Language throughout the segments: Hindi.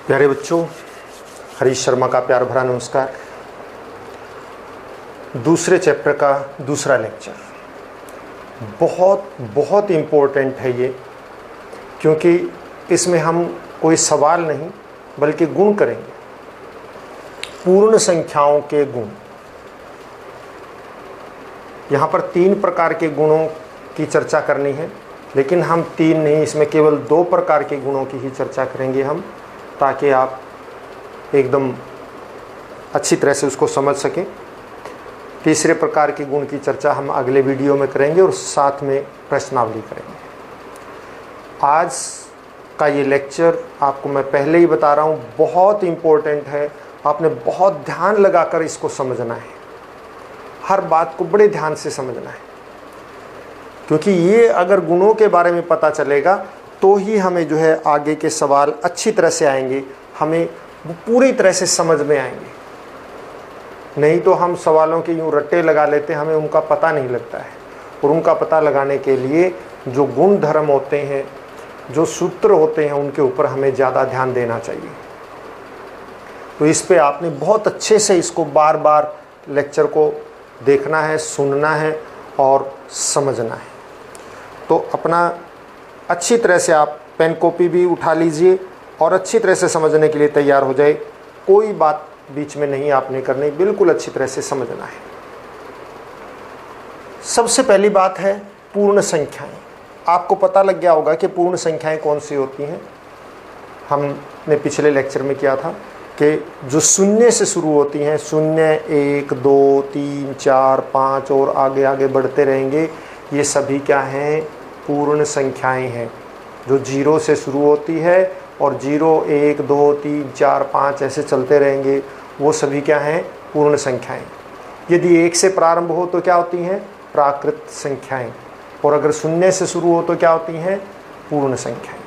प्यारे बच्चों, हरीश शर्मा का प्यार भरा नमस्कार। दूसरे चैप्टर का दूसरा लेक्चर बहुत बहुत इम्पोर्टेंट है ये, क्योंकि इसमें हम कोई सवाल नहीं बल्कि गुण करेंगे। पूर्ण संख्याओं के गुण। यहाँ पर 3 प्रकार के गुणों की चर्चा करनी है, लेकिन हम 3 नहीं, इसमें केवल 2 प्रकार के गुणों की ही चर्चा करेंगे हम, ताकि आप एकदम अच्छी तरह से उसको समझ सकें। तीसरे प्रकार के गुण की चर्चा हम अगले वीडियो में करेंगे और साथ में प्रश्नावली करेंगे। आज का ये लेक्चर आपको मैं पहले ही बता रहा हूँ बहुत इम्पोर्टेंट है। आपने बहुत ध्यान लगाकर इसको समझना है, हर बात को बड़े ध्यान से समझना है, क्योंकि ये अगर गुणों के बारे में पता चलेगा तो ही हमें जो है आगे के सवाल अच्छी तरह से आएंगे, हमें वो पूरी तरह से समझ में आएंगे। नहीं तो हम सवालों के यूँ रट्टे लगा लेते हैं, हमें उनका पता नहीं लगता है। और उनका पता लगाने के लिए जो गुण धर्म होते हैं, जो सूत्र होते हैं, उनके ऊपर हमें ज़्यादा ध्यान देना चाहिए। तो इस पे आपने बहुत अच्छे से इसको बार बार लेक्चर को देखना है, सुनना है और समझना है। तो अपना अच्छी तरह से आप पेन कॉपी भी उठा लीजिए और अच्छी तरह से समझने के लिए तैयार हो जाए। कोई बात बीच में नहीं आपने करनी, बिल्कुल अच्छी तरह से समझना है। सबसे पहली बात है पूर्ण संख्याएं। आपको पता लग गया होगा कि पूर्ण संख्याएं कौन सी होती हैं। हमने पिछले लेक्चर में किया था कि जो शून्य से शुरू होती हैं, 0, 1, 2, 3, 4, 5 और आगे आगे बढ़ते रहेंगे, ये सभी क्या हैं? पूर्ण संख्याएं हैं। जो 0 से शुरू होती है और 0, 1, 2, 3, 4, 5 ऐसे चलते रहेंगे, वो सभी क्या हैं? पूर्ण संख्याएं। यदि 1 से प्रारंभ हो तो क्या होती हैं? प्राकृत संख्याएं। और अगर 0 से शुरू हो तो क्या होती हैं? पूर्ण संख्याएं।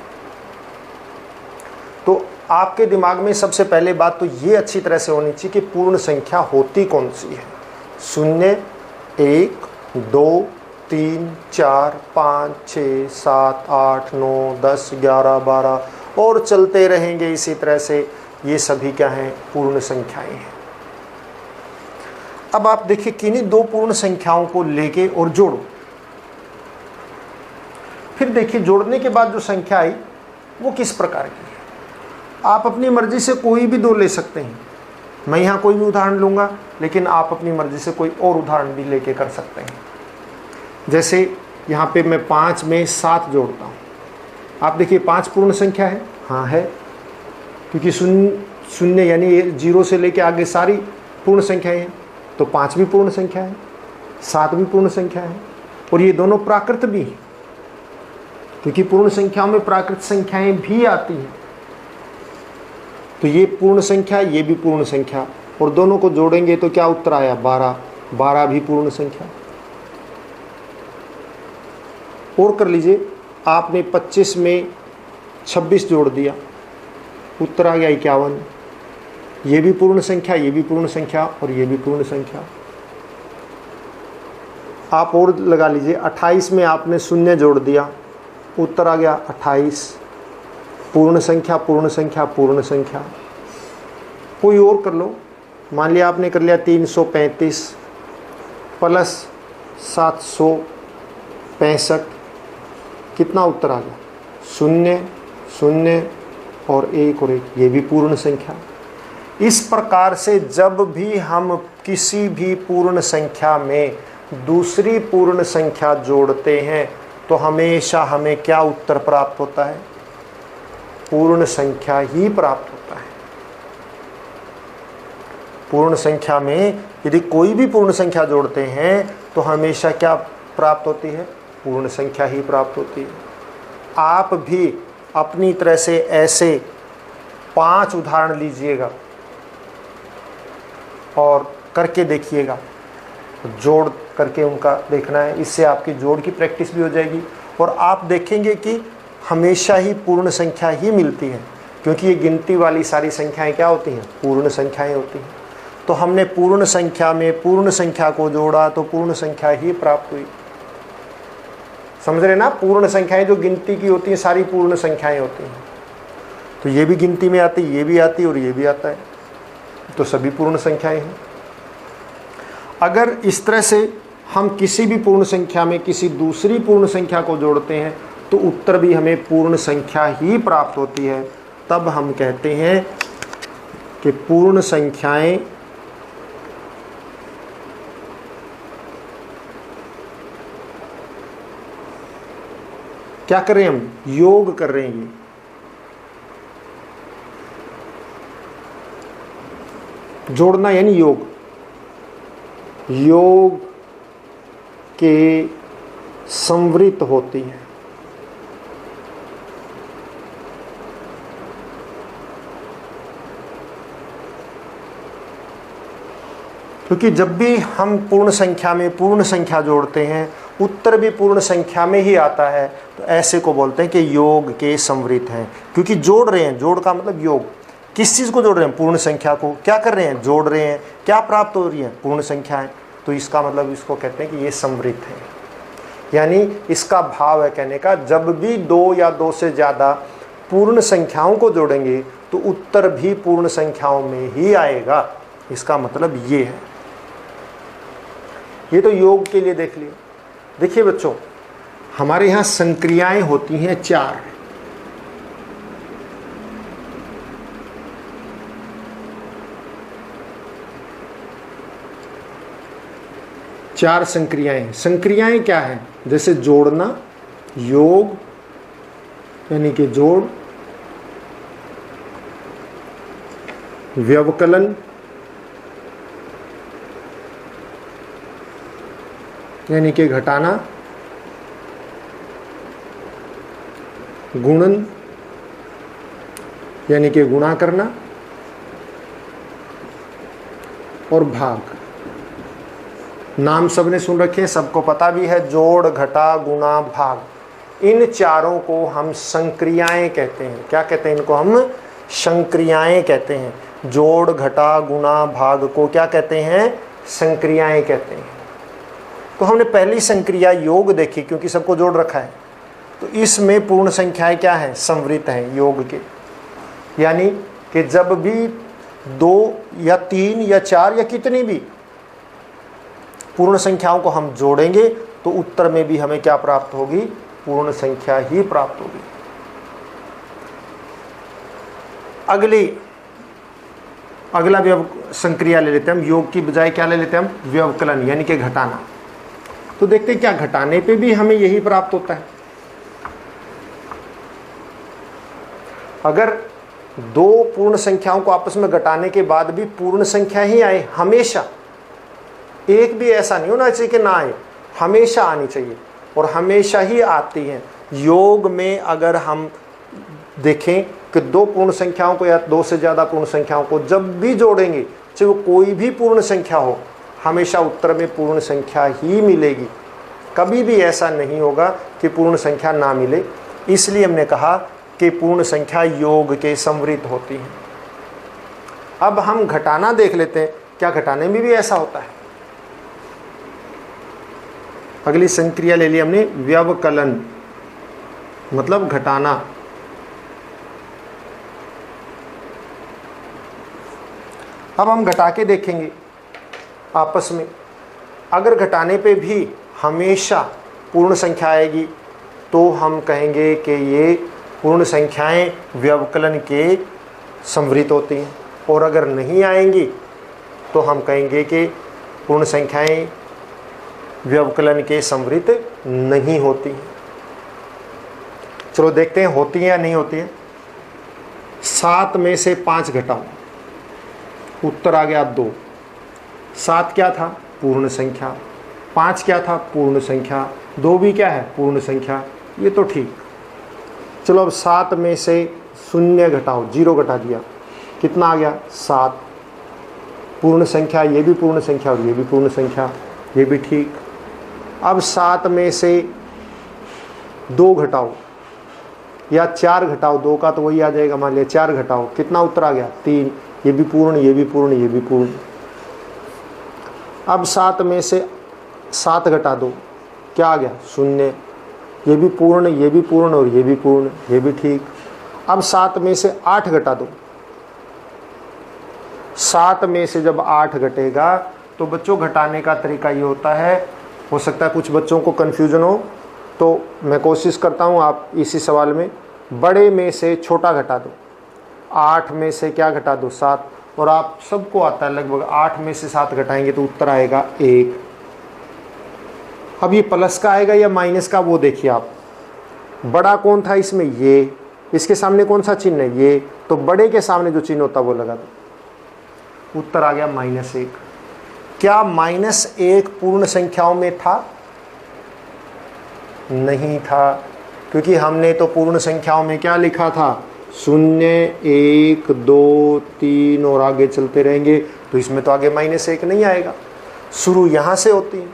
तो आपके दिमाग में सबसे पहले बात तो ये अच्छी तरह से होनी चाहिए कि पूर्ण संख्या होती कौन सी है। 0, 1, 2, 3, 4, 5, 6, 7, 8, 9, 10, 11, 12 और चलते रहेंगे इसी तरह से। ये सभी क्या हैं? पूर्ण संख्याएं हैं। अब आप देखिए किन्हीं 2 पूर्ण संख्याओं को लेके और जोड़ो। फिर देखिए जोड़ने के बाद जो संख्या आई वो किस प्रकार की है। आप अपनी मर्जी से कोई भी 2 ले सकते हैं। मैं यहाँ कोई भी उदाहरण लूँगा, लेकिन आप अपनी मर्जी से कोई और उदाहरण भी लेके कर सकते हैं। जैसे यहाँ पे मैं 5 में 7 जोड़ता हूँ। आप देखिए 5 पूर्ण संख्या है। हाँ है, क्योंकि शून्य यानी 0 से लेके आगे सारी पूर्ण संख्याएं हैं। तो 5 भी पूर्ण संख्या है, 7 भी पूर्ण संख्या है, और ये दोनों प्राकृत भी हैं, क्योंकि पूर्ण संख्याओं में प्राकृत संख्याएं भी आती हैं। तो ये पूर्ण संख्या, ये भी पूर्ण संख्या, और दोनों को जोड़ेंगे तो क्या उत्तर आया? 12। 12 भी पूर्ण संख्या। और कर लीजिए, आपने 25 में 26 जोड़ दिया, उत्तर आ गया 51। ये भी पूर्ण संख्या, ये भी पूर्ण संख्या और ये भी पूर्ण संख्या। आप और लगा लीजिए, 28 में आपने 0 जोड़ दिया, उत्तर आ गया 28। पूर्ण संख्या, पूर्ण संख्या, पूर्ण संख्या। कोई और कर लो, मान लिया आपने कर लिया 335 प्लस 765, कितना उत्तर आ गया? 0, 0 और 1 और 1, ये भी पूर्ण संख्या। इस प्रकार से जब भी हम किसी भी पूर्ण संख्या में दूसरी पूर्ण संख्या जोड़ते हैं तो हमेशा हमें क्या उत्तर प्राप्त होता है? पूर्ण संख्या ही प्राप्त होता है। पूर्ण संख्या में यदि कोई भी पूर्ण संख्या जोड़ते हैं तो हमेशा क्या प्राप्त होती है? पूर्ण संख्या ही प्राप्त होती है। आप भी अपनी तरह से ऐसे 5 उदाहरण लीजिएगा और करके देखिएगा, जोड़ करके उनका देखना है। इससे आपकी जोड़ की प्रैक्टिस भी हो जाएगी और आप देखेंगे कि हमेशा ही पूर्ण संख्या ही मिलती है, क्योंकि ये गिनती वाली सारी संख्याएं क्या होती हैं? पूर्ण संख्याएं होती हैं। तो हमने पूर्ण संख्या में पूर्ण संख्या को जोड़ा तो पूर्ण संख्या ही प्राप्त हुई। समझ रहे ना? पूर्ण संख्याएं जो गिनती की होती हैं सारी पूर्ण संख्याएं होती हैं। तो ये भी गिनती में आती, ये भी आती और ये भी आता है, तो सभी पूर्ण संख्याएं हैं। अगर इस तरह से हम किसी भी पूर्ण संख्या में किसी दूसरी पूर्ण संख्या को जोड़ते हैं तो उत्तर भी हमें पूर्ण संख्या ही प्राप्त होती है। तब हम कहते हैं कि पूर्ण संख्याएं क्या कर रहे हैं, हम योग कर रहे हैं। ये जोड़ना यानी योग, योग के संवृत होती है। क्योंकि जब भी हम पूर्ण संख्या में पूर्ण संख्या जोड़ते हैं उत्तर भी पूर्ण संख्या में ही आता है, तो ऐसे को बोलते हैं कि योग के संवृत हैं। क्योंकि जोड़ रहे हैं, जोड़ का मतलब योग, किस चीज़ को जोड़ रहे हैं, पूर्ण संख्या को। क्या कर रहे हैं, जोड़ रहे हैं, क्या प्राप्त हो रही है, पूर्ण संख्याएं। तो इसका मतलब इसको कहते हैं कि ये संवृत है। यानी इसका भाव है कहने का, जब भी दो या दो से ज़्यादा पूर्ण संख्याओं को जोड़ेंगे तो उत्तर भी पूर्ण संख्याओं में ही आएगा। इसका मतलब ये है। ये तो योग के लिए देख लिया। देखिए बच्चों, हमारे यहाँ संक्रियाएं होती हैं 4। चार संक्रियाएं। संक्रियाएं क्या है, जैसे जोड़ना, योग यानी कि जोड़, व्यवकलन यानी कि घटाना, गुणन यानी कि गुणा करना, और भाग। नाम सबने सुन रखे हैं, सबको पता भी है, जोड़, घटा, गुणा, भाग। इन चारों को हम संक्रियाएं कहते हैं। क्या कहते हैं इनको, हम संक्रियाएं कहते हैं। जोड़, घटा, गुणा, भाग को क्या कहते हैं, संक्रियाएं कहते हैं। तो हमने पहली संक्रिया योग देखी, क्योंकि सबको जोड़ रखा है। तो इसमें पूर्ण संख्याएं क्या हैं, संवृत हैं योग के। यानी कि जब भी 2 या 3 या 4 या कितनी भी पूर्ण संख्याओं को हम जोड़ेंगे तो उत्तर में भी हमें क्या प्राप्त होगी, पूर्ण संख्या ही प्राप्त होगी। अगला संक्रिया ले लेते हैं हम। योग की बजाय क्या ले लेते हैं हम, व्यवकलन यानी कि घटाना। तो देखते हैं क्या घटाने पे भी हमें यही प्राप्त होता है। अगर 2 पूर्ण संख्याओं को आपस में घटाने के बाद भी पूर्ण संख्या ही आए, हमेशा, एक भी ऐसा नहीं होना चाहिए कि ना आए, हमेशा आनी चाहिए और हमेशा ही आती हैं। योग में अगर हम देखें कि 2 पूर्ण संख्याओं को या 2 से ज़्यादा पूर्ण संख्याओं को जब भी जोड़ेंगे, चाहे वो कोई भी पूर्ण संख्या हो, हमेशा उत्तर में पूर्ण संख्या ही मिलेगी। कभी भी ऐसा नहीं होगा कि पूर्ण संख्या ना मिले। इसलिए हमने कहा कि पूर्ण संख्या योग के संवृत होती है। अब हम घटाना देख लेते हैं, क्या घटाने में भी ऐसा होता है। अगली संक्रिया ले ली हमने, व्यवकलन मतलब घटाना। अब हम घटा के देखेंगे आपस में। अगर घटाने पे भी हमेशा पूर्ण संख्या आएगी तो हम कहेंगे कि ये पूर्ण संख्याएं व्यवकलन के संवृत होती हैं, और अगर नहीं आएंगी तो हम कहेंगे कि पूर्ण संख्याएं व्यवकलन के संवृत नहीं होती हैं। चलो देखते हैं होती हैं या नहीं होती हैं। 7 में से 5 घटाओ, उत्तर आ गया 2। 7 क्या था, पूर्ण संख्या। 5 क्या था, पूर्ण संख्या। 2 भी क्या है, पूर्ण संख्या। ये तो ठीक। चलो अब 7 में से 0 घटाओ, 0 घटा दिया, कितना आ गया, 7। पूर्ण संख्या, ये भी पूर्ण संख्या और ये भी पूर्ण संख्या, ये भी ठीक। अब 7 में से 2 घटाओ या 4 घटाओ, 2 का तो वही आ जाएगा, मान लिया 4 घटाओ, कितना उत्तर आ गया, 3। ये भी पूर्ण, ये भी पूर्ण, ये भी पूर्ण। अब 7 में से 7 घटा दो, क्या आ गया, 0। ये भी पूर्ण, ये भी पूर्ण और ये भी पूर्ण, ये भी ठीक। अब 7 में से 8 घटा दो। 7 में से जब 8 घटेगा तो बच्चों घटाने का तरीका ये होता है, हो सकता है कुछ बच्चों को कन्फ्यूजन हो, तो मैं कोशिश करता हूँ आप इसी सवाल में बड़े में से छोटा घटा दो। 8 में से क्या घटा दो? 7। और आप सबको आता है लगभग 8 में से 7 घटाएंगे तो उत्तर आएगा 1। अब ये प्लस का आएगा या माइनस का वो देखिए आप। बड़ा कौन था इसमें? ये। इसके सामने कौन सा चिन्ह है? ये। तो बड़े के सामने जो चिन्ह होता है वो लगा दो। उत्तर आ गया -1। क्या -1 पूर्ण संख्याओं में था? नहीं था, क्योंकि हमने तो पूर्ण संख्याओं में क्या लिखा था? 0, 1, 2, 3 और आगे चलते रहेंगे, तो इसमें तो आगे -1 नहीं आएगा। शुरू यहां से होती है।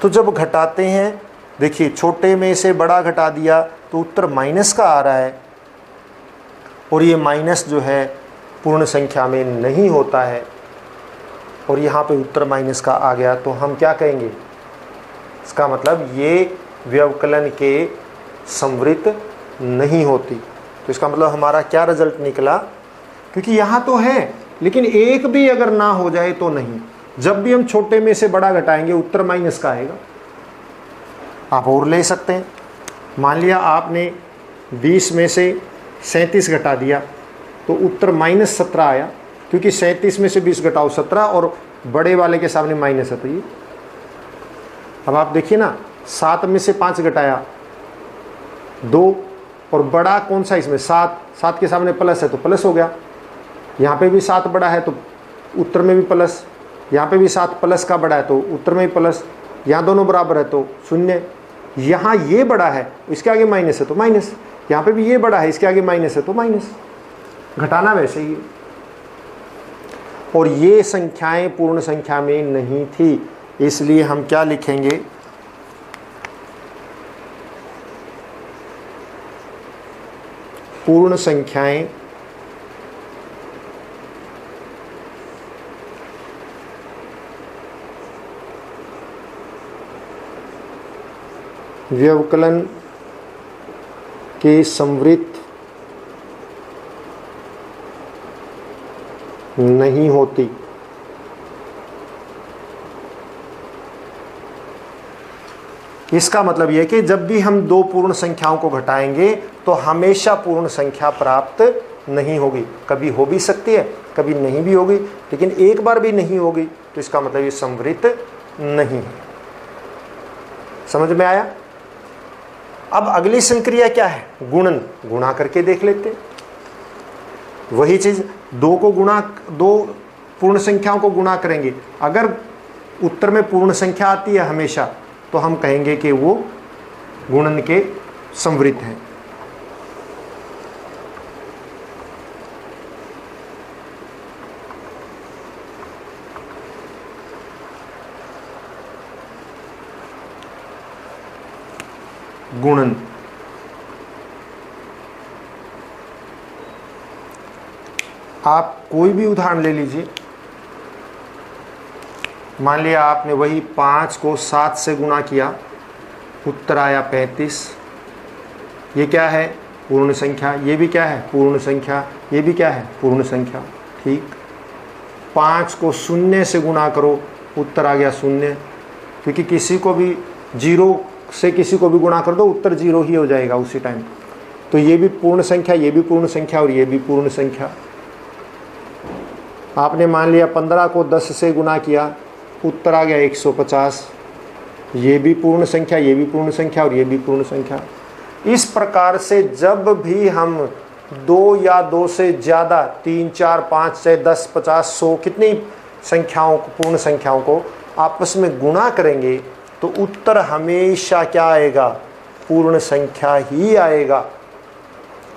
तो जब घटाते हैं, देखिए छोटे में से बड़ा घटा दिया तो उत्तर माइनस का आ रहा है, और ये माइनस जो है पूर्ण संख्या में नहीं होता है, और यहाँ पे उत्तर माइनस का आ गया। तो हम क्या कहेंगे? इसका मतलब ये व्यवकलन के समवृत्त नहीं होती। तो इसका मतलब हमारा क्या रिजल्ट निकला? क्योंकि यहाँ तो है, लेकिन एक भी अगर ना हो जाए तो नहीं। जब भी हम छोटे में से बड़ा घटाएंगे उत्तर माइनस का आएगा। आप और ले सकते हैं, मान लिया आपने 20 में से 37 घटा दिया तो उत्तर -17 आया, क्योंकि 37 में से 20 घटाओ 17 और बड़े वाले के सामने माइनस है। तो ये अब आप देखिए ना, 7 में से 5 घटाया 2, और बड़ा कौन सा इसमें? 7। 7 के सामने प्लस है तो प्लस हो गया। यहाँ पे भी 7 बड़ा है तो उत्तर में भी प्लस। यहाँ पे भी 7 प्लस का बड़ा है तो उत्तर में भी प्लस। यहाँ दोनों बराबर है तो 0। यहाँ ये बड़ा है, इसके आगे माइनस है तो माइनस। यहाँ पे भी ये बड़ा है, इसके आगे माइनस है तो माइनस। घटाना वैसे ही है। और ये संख्याएं पूर्ण संख्या में नहीं थी, इसलिए हम क्या लिखेंगे? पूर्ण संख्याएं व्यवकलन के समवृत्त नहीं होती। इसका मतलब यह कि जब भी हम दो पूर्ण संख्याओं को घटाएंगे तो हमेशा पूर्ण संख्या प्राप्त नहीं होगी। कभी हो भी सकती है, कभी नहीं भी होगी, लेकिन एक बार भी नहीं होगी तो इसका मतलब ये समवृत्त नहीं है। समझ में आया? अब अगली संक्रिया क्या है? गुणन। गुणा करके देख लेते हैं। वही चीज, दो पूर्ण संख्याओं को गुणा करेंगे। अगर उत्तर में पूर्ण संख्या आती है हमेशा तो हम कहेंगे कि वो गुणन के समवृत्त हैं। गुणन। आप कोई भी उदाहरण ले लीजिए। मान लिया आपने वही 5 को 7 से गुणा किया, उत्तर आया 35। ये क्या है? पूर्ण संख्या। ये भी क्या है? पूर्ण संख्या। ये भी क्या है? पूर्ण संख्या। ठीक। 5 को 0 से गुणा करो, उत्तर आ गया 0, क्योंकि किसी को भी 0 से किसी को भी गुणा कर दो उत्तर 0 ही हो जाएगा उसी टाइम। तो ये भी पूर्ण संख्या, ये भी पूर्ण संख्या और ये भी पूर्ण संख्या। आपने मान लिया 15 को 10 से गुणा किया, उत्तर आ गया 150। ये भी पूर्ण संख्या, ये भी पूर्ण संख्या और ये भी पूर्ण संख्या। इस प्रकार से जब भी हम 2 या 2 से ज़्यादा 3, 4, 5 से 10, 50, 100 कितनी संख्याओं को, पूर्ण संख्याओं को आपस में गुणा करेंगे तो उत्तर हमेशा क्या आएगा? पूर्ण संख्या ही आएगा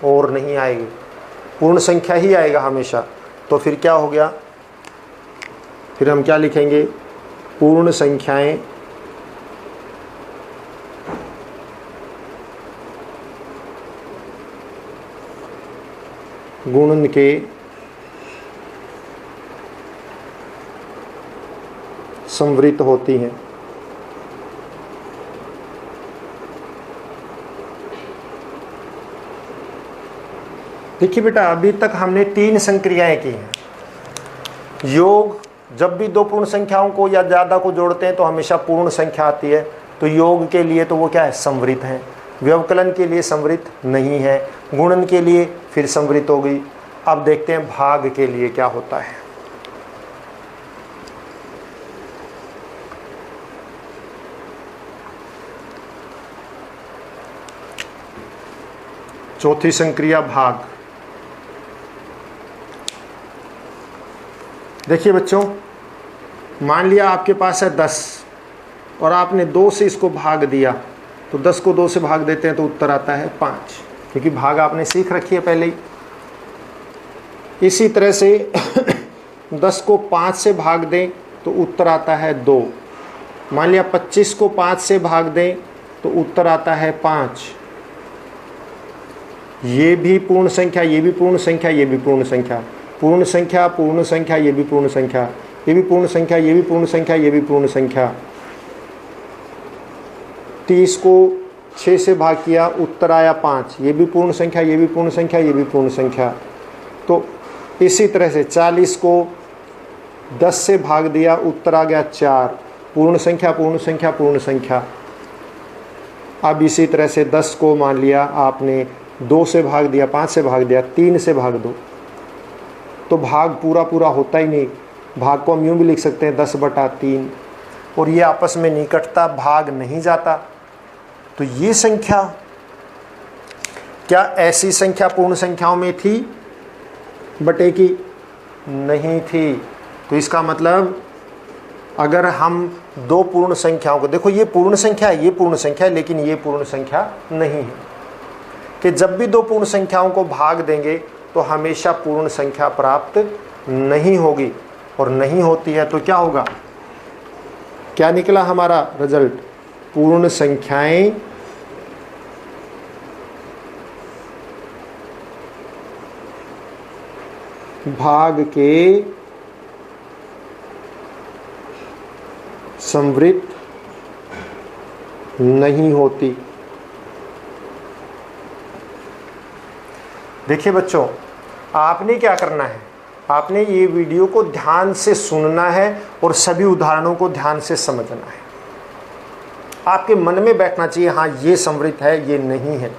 और नहीं आएगी। पूर्ण संख्या ही आएगा हमेशा। तो फिर क्या हो गया? फिर हम क्या लिखेंगे? पूर्ण संख्याएं गुणन के समवृत्त होती हैं। देखिए बेटा, अभी तक हमने 3 संक्रियाएं की हैं। योग, जब भी 2 पूर्ण संख्याओं को या ज़्यादा को जोड़ते हैं तो हमेशा पूर्ण संख्या आती है, तो योग के लिए तो वो क्या है, संवृत है। व्यवकलन के लिए संवृत नहीं है। गुणन के लिए फिर संवृत हो गई। अब देखते हैं भाग के लिए क्या होता है। चौथी संक्रिया भाग। देखिए बच्चों, मान लिया आपके पास है 10 और आपने 2 से इसको भाग दिया, तो 10 को 2 से भाग देते हैं तो उत्तर आता है 5, क्योंकि भाग आपने सीख रखी है पहले ही। इसी तरह से 10 को 5 से भाग दें तो उत्तर आता है 2। मान लिया 25 को 5 से भाग दें तो उत्तर आता है 5। ये भी पूर्ण संख्या, ये भी पूर्ण संख्या, ये भी पूर्ण संख्या, पूर्ण संख्या, पूर्ण संख्या, ये भी पूर्ण संख्या, ये भी पूर्ण संख्या, ये भी पूर्ण संख्या, ये भी पूर्ण संख्या। 30 को 6 से भाग किया, उत्तर आया 5। ये भी पूर्ण संख्या, ये भी पूर्ण संख्या, ये भी पूर्ण संख्या। तो इसी तरह से 40 को 10 से भाग दिया, उत्तर आ गया 4। पूर्ण संख्या, पूर्ण संख्या, पूर्ण संख्या। अब इसी तरह से 10 को मान लिया आपने 2 से भाग दिया, 5 से भाग दिया, 3 से भाग दो, तो भाग पूरा पूरा होता ही नहीं। भाग को हम यूँ भी लिख सकते हैं 10/3, और ये आपस में निकटता, भाग नहीं जाता। तो ये संख्या क्या ऐसी संख्या पूर्ण संख्याओं में थी बटे की? नहीं थी। तो इसका मतलब अगर हम 2 पूर्ण संख्याओं को, देखो ये पूर्ण संख्या है, ये पूर्ण संख्या है, लेकिन ये पूर्ण संख्या नहीं है, कि जब भी 2 पूर्ण संख्याओं को भाग देंगे तो हमेशा पूर्ण संख्या प्राप्त नहीं होगी, और नहीं होती है तो क्या होगा? क्या निकला हमारा रिजल्ट? पूर्ण संख्याएं भाग के संवृत नहीं होती। देखिए बच्चों, आपने क्या करना है, आपने ये वीडियो को ध्यान से सुनना है और सभी उदाहरणों को ध्यान से समझना है। आपके मन में बैठना चाहिए, हाँ ये संवृत है, ये नहीं है।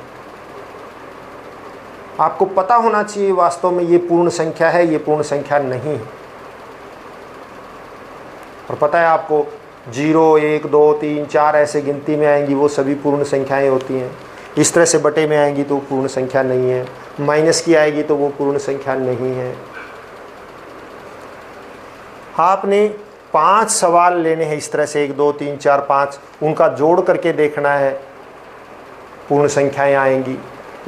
आपको पता होना चाहिए वास्तव में ये पूर्ण संख्या है, ये पूर्ण संख्या नहीं है। और पता है आपको 0, 1, 2, 3, 4 ऐसे गिनती में आएंगी, वो सभी पूर्ण संख्याएं होती हैं। इस तरह से बटे में आएंगी तो पूर्ण संख्या नहीं है, माइनस की आएगी तो वो पूर्ण संख्या नहीं है। आपने 5 सवाल लेने हैं इस तरह से, 1, 2, 3, 4, 5, उनका जोड़ करके देखना है, पूर्ण संख्याएं आएंगी।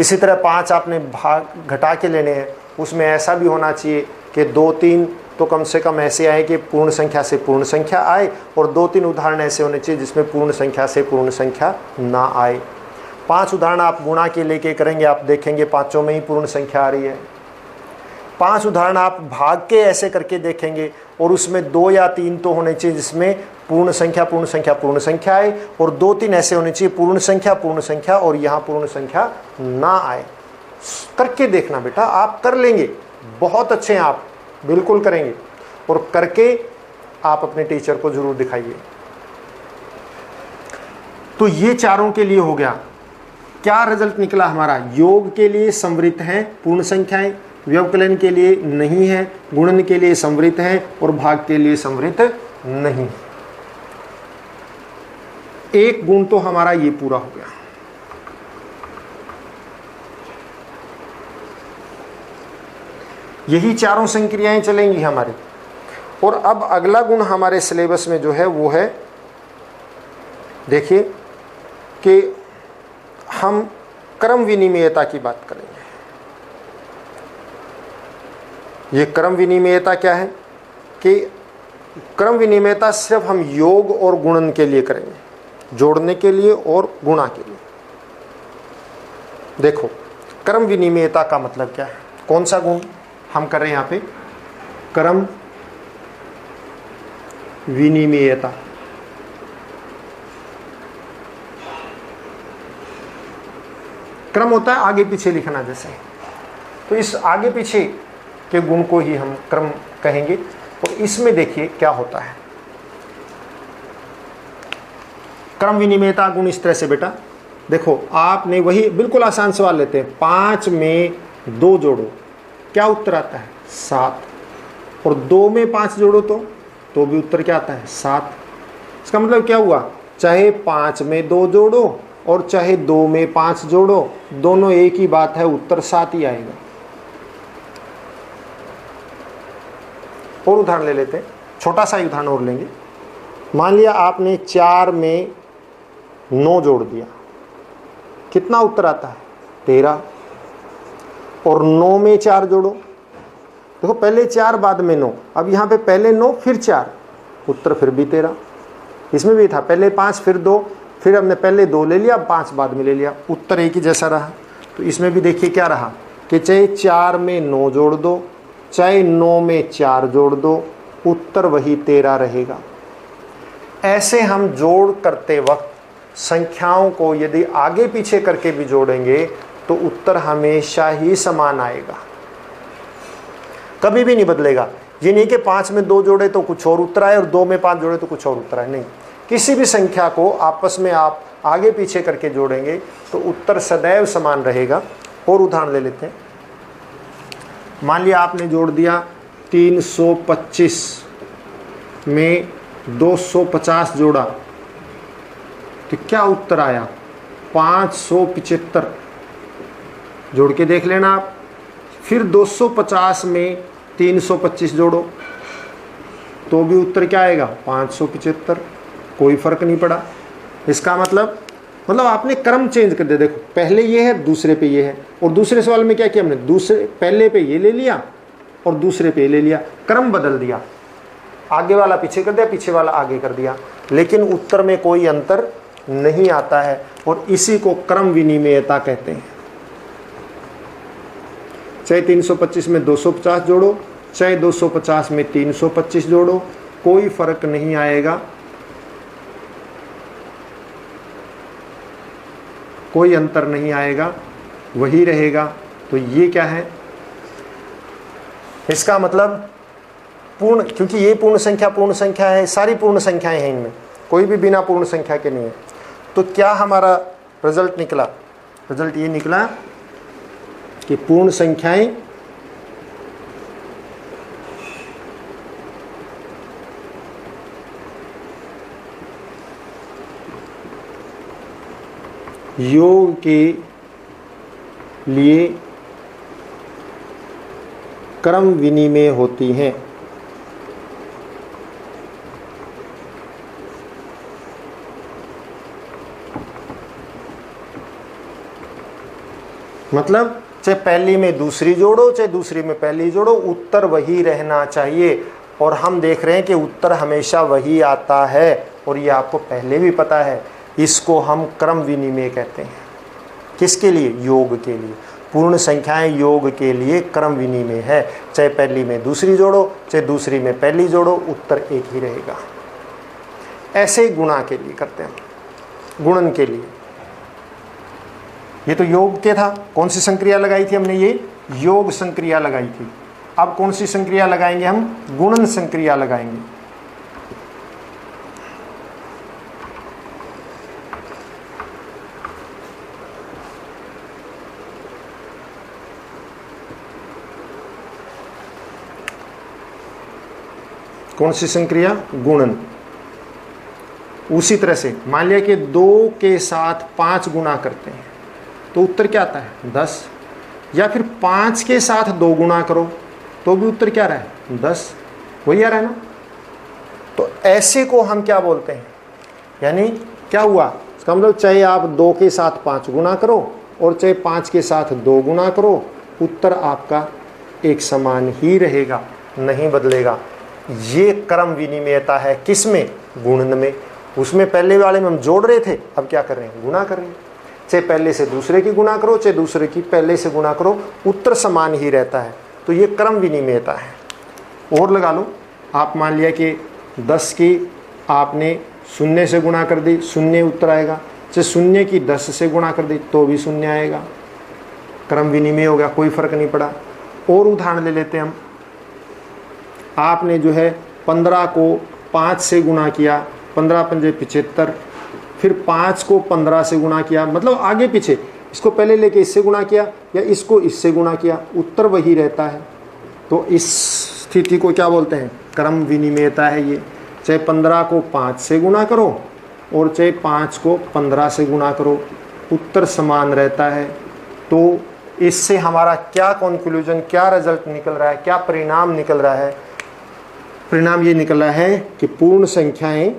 इसी तरह 5 आपने भाग घटा के लेने हैं, उसमें ऐसा भी होना चाहिए कि 2, 3 तो कम से कम ऐसे आए कि पूर्ण संख्या से पूर्ण संख्या आए, और 2, 3 उदाहरण ऐसे होने चाहिए जिसमें पूर्ण संख्या से पूर्ण संख्या ना आए। 5 उदाहरण आप गुणा के लेके करेंगे, आप देखेंगे 5 में ही पूर्ण संख्या आ रही है। 5 उदाहरण आप भाग के ऐसे करके देखेंगे, और उसमें 2 या 3 तो होने चाहिए जिसमें पूर्ण संख्या पूर्ण संख्या पूर्ण संख्या आए, और 2, 3 ऐसे होने चाहिए पूर्ण संख्या और यहाँ पूर्ण संख्या ना आए। करके देखना बेटा, आप कर लेंगे, बहुत अच्छे हैं आप, बिल्कुल करेंगे, और करके आप अपने टीचर को जरूर दिखाइए। तो ये चारों के लिए हो गया। क्या रिजल्ट निकला हमारा? योग के लिए संवृत हैं पूर्ण संख्याएं, व्यवकलन के लिए नहीं है, गुणन के लिए संवृत हैं, और भाग के लिए संवृत नहीं। एक गुण तो हमारा ये पूरा हो गया। यही चारों संक्रियाएं चलेंगी हमारी। और अब अगला गुण हमारे सिलेबस में जो है वो है, देखिए कि हम क्रम विनिमेयता की बात करेंगे। ये क्रम विनिमेयता क्या है कि क्रम विनिमेयता सिर्फ हम योग और गुणन के लिए करेंगे, जोड़ने के लिए और गुणा के लिए। देखो क्रम विनिमेयता का मतलब क्या है, कौन सा गुण हम कर रहे हैं यहाँ पे? क्रम विनिमेयता। क्रम होता है आगे पीछे लिखना, जैसे तो इस आगे पीछे के गुण को ही हम क्रम कहेंगे। और इसमें देखिए क्या होता है, क्रम विनिमेयता गुण इस तरह से बेटा, देखो आपने वही बिल्कुल आसान सवाल लेते हैं, 5 में 2 जोड़ो, क्या उत्तर आता है 7, और 2 में 5 जोड़ो तो भी उत्तर क्या आता है 7। इसका मतलब क्या हुआ, चाहे 5 में 2 जोड़ो और चाहे 2 में 5 जोड़ो, दोनों एक ही बात है, उत्तर 7 ही आएगा। और उदाहरण ले लेते हैं, छोटा सा उदाहरण और लेंगे। मान लिया आपने 4 में 9 जोड़ दिया, कितना उत्तर आता है 13, और 9 में 4 जोड़ो, देखो पहले 4 बाद में 9, अब यहाँ पे पहले 9 फिर 4, उत्तर फिर भी 13। इसमें भी था पहले 5 फिर 2, फिर हमने पहले 2 ले लिया, 5 बाद में ले लिया, उत्तर एक ही जैसा रहा। तो इसमें भी देखिए क्या रहा कि चाहे 4 में 9 जोड़ दो, चाहे 9 में 4 जोड़ दो, उत्तर वही 13 रहेगा। ऐसे हम जोड़ करते वक्त संख्याओं को यदि आगे पीछे करके भी जोड़ेंगे तो उत्तर हमेशा ही समान आएगा, कभी भी नहीं बदलेगा। ये नहीं कि 5 में 2 जोड़े तो कुछ और उत्तर आए और 2 में 5 जोड़े तो कुछ और उत्तर आए, नहीं। किसी भी संख्या को आपस में आप आगे पीछे करके जोड़ेंगे तो उत्तर सदैव समान रहेगा। और उदाहरण ले लेते हैं, मान लिया आपने जोड़ दिया 325 में 250 जोड़ा, तो क्या उत्तर आया 575। जोड़ के देख लेना आप। फिर 250 में 325 जोड़ो तो भी उत्तर क्या आएगा 575, कोई फर्क नहीं पड़ा। इसका मतलब आपने क्रम चेंज कर दिया। देखो पहले ये है, दूसरे पे ये है, और दूसरे सवाल में क्या किया हमने, दूसरे पहले पे ये ले लिया और दूसरे पे ले लिया, क्रम बदल दिया, आगे वाला पीछे कर दिया, पीछे वाला आगे कर दिया, लेकिन उत्तर में कोई अंतर नहीं आता है। और इसी को क्रम विनिमेयता कहते हैं। चाहे 325 में 250 जोड़ो, चाहे 250 में 325 जोड़ो, कोई फर्क नहीं आएगा, कोई अंतर नहीं आएगा, वही रहेगा। तो ये क्या है, इसका मतलब पूर्ण, क्योंकि ये पूर्ण संख्या है, सारी पूर्ण संख्याएं हैं, इनमें कोई भी बिना पूर्ण संख्या के नहीं है। तो क्या हमारा रिजल्ट निकला, रिजल्ट ये निकला कि पूर्ण संख्याएं योग के लिए क्रम विनिमेय होती हैं। मतलब चाहे पहली में दूसरी जोड़ो, चाहे दूसरी में पहली जोड़ो, उत्तर वही रहना चाहिए। और हम देख रहे हैं कि उत्तर हमेशा वही आता है, और ये आपको पहले भी पता है। इसको हम क्रम विनिमेय कहते हैं। किसके लिए, योग के लिए। पूर्ण संख्याएं योग के लिए क्रम विनिमेय है। चाहे पहली में दूसरी जोड़ो, चाहे दूसरी में पहली जोड़ो, उत्तर एक ही रहेगा। ऐसे गुणा के लिए करते हैं, गुणन के लिए। ये तो योग के था, कौन सी संक्रिया लगाई थी हमने, ये योग संक्रिया लगाई थी। अब कौन सी संक्रिया लगाएंगे हम, गुणन संक्रिया लगाएंगे। कौन सी संक्रिया, गुणन। उसी तरह से मान लिया कि 2 के साथ 5 गुणा करते हैं तो उत्तर क्या आता है 10, या फिर 5 के साथ 2 गुणा करो तो भी उत्तर क्या रहा है 10, वही आ रहा है ना। तो ऐसे को हम क्या बोलते हैं, यानी क्या हुआ, इसका मतलब चाहे आप 2 के साथ 5 गुणा करो और चाहे 5 के साथ 2 गुणा करो, उत्तर आपका एक समान ही रहेगा, नहीं बदलेगा। ये क्रम विनिमेयता है, किसमें, गुणन में। उसमें पहले वाले में हम जोड़ रहे थे, अब क्या कर रहे हैं, गुणा कर रहे हैं। चाहे पहले से दूसरे की गुणा करो, चाहे दूसरे की पहले से गुणा करो, उत्तर समान ही रहता है। तो ये क्रम विनिमेयता है। और लगा लो, आप मान लिया कि 10 की आपने 0 से गुणा कर दी, 0 उत्तर आएगा। चाहे 0 की 10 से गुणा कर दी तो भी 0 आएगा। क्रम विनिमय हो गया, कोई फर्क नहीं पड़ा। और उदाहरण ले लेते हैं हम। आपने जो है 15 को 5 से गुणा किया, 15 पंजे 75, फिर 5 को 15 से गुणा किया, मतलब आगे पीछे, इसको पहले लेके इससे गुणा किया या इसको इससे गुणा किया, उत्तर वही रहता है। तो इस स्थिति को क्या बोलते हैं? क्रम विनिमयता है ये। चाहे 15 को 5 से गुणा करो और चाहे 5 को 15 से गुणा करो, उत्तर समान रहता है। तो इससे हमारा क्या कंक्लूजन, क्या रिजल्ट निकल रहा है, क्या परिणाम निकल रहा है? परिणाम ये निकल रहा है कि पूर्ण संख्याएं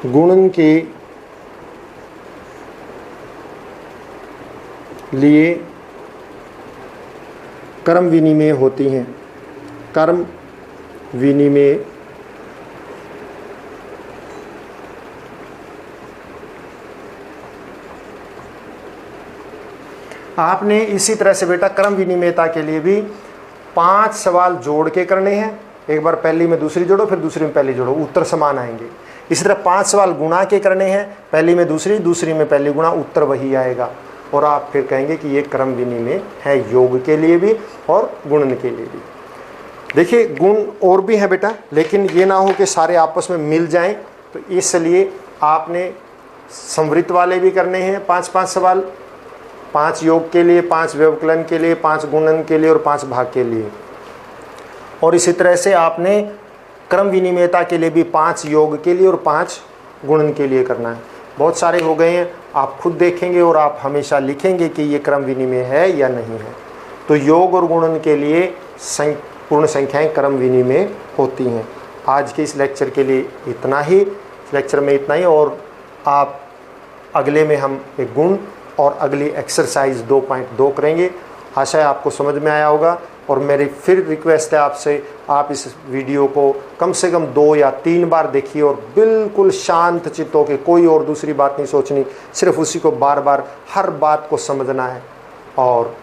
गुणन के लिए क्रम विनिमय होती हैं। क्रम विनिमय आपने इसी तरह से बेटा क्रम विनिमयता के लिए भी 5 सवाल जोड़ के करने हैं। एक बार पहली में दूसरी जोड़ो, फिर दूसरी में पहली जोड़ो, उत्तर समान आएंगे। इसी तरह 5 सवाल गुणा के करने हैं, पहली में दूसरी, दूसरी में पहली गुणा, उत्तर वही आएगा। और आप फिर कहेंगे कि ये क्रम विनिमय है, योग के लिए भी और गुणन के लिए भी। देखिए गुण और भी हैं बेटा, लेकिन ये ना हो कि सारे आपस में मिल जाएं, तो इसलिए आपने संवृत्त वाले भी करने हैं 5-5 सवाल, 5 योग के लिए, 5 व्यवकलन के लिए, 5 गुणन के लिए और 5 भाग के लिए। और इसी तरह से आपने क्रम विनिमयता के लिए भी 5 योग के लिए और 5 गुणन के लिए करना है। बहुत सारे हो गए हैं, आप खुद देखेंगे और आप हमेशा लिखेंगे कि ये क्रम विनिमय है या नहीं है। तो योग और गुणन के लिए पूर्ण संख्याएं क्रम विनिमय होती हैं। आज के इस लेक्चर के लिए इतना ही, इस लेक्चर में इतना ही। और आप अगले में हम एक गुण और अगली एक्सरसाइज 2.2 करेंगे। आशा है आपको समझ में आया होगा। और मेरी फिर रिक्वेस्ट है आपसे, आप इस वीडियो को कम से कम 2 या 3 बार देखिए और बिल्कुल शांत चित्त होकर, कोई और दूसरी बात नहीं सोचनी, सिर्फ उसी को बार बार हर बात को समझना है। और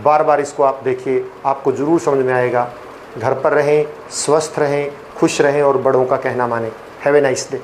बार बार इसको आप देखिए, आपको ज़रूर समझ में आएगा। घर पर रहें, स्वस्थ रहें, खुश रहें और बड़ों का कहना मानें। Have a nice day.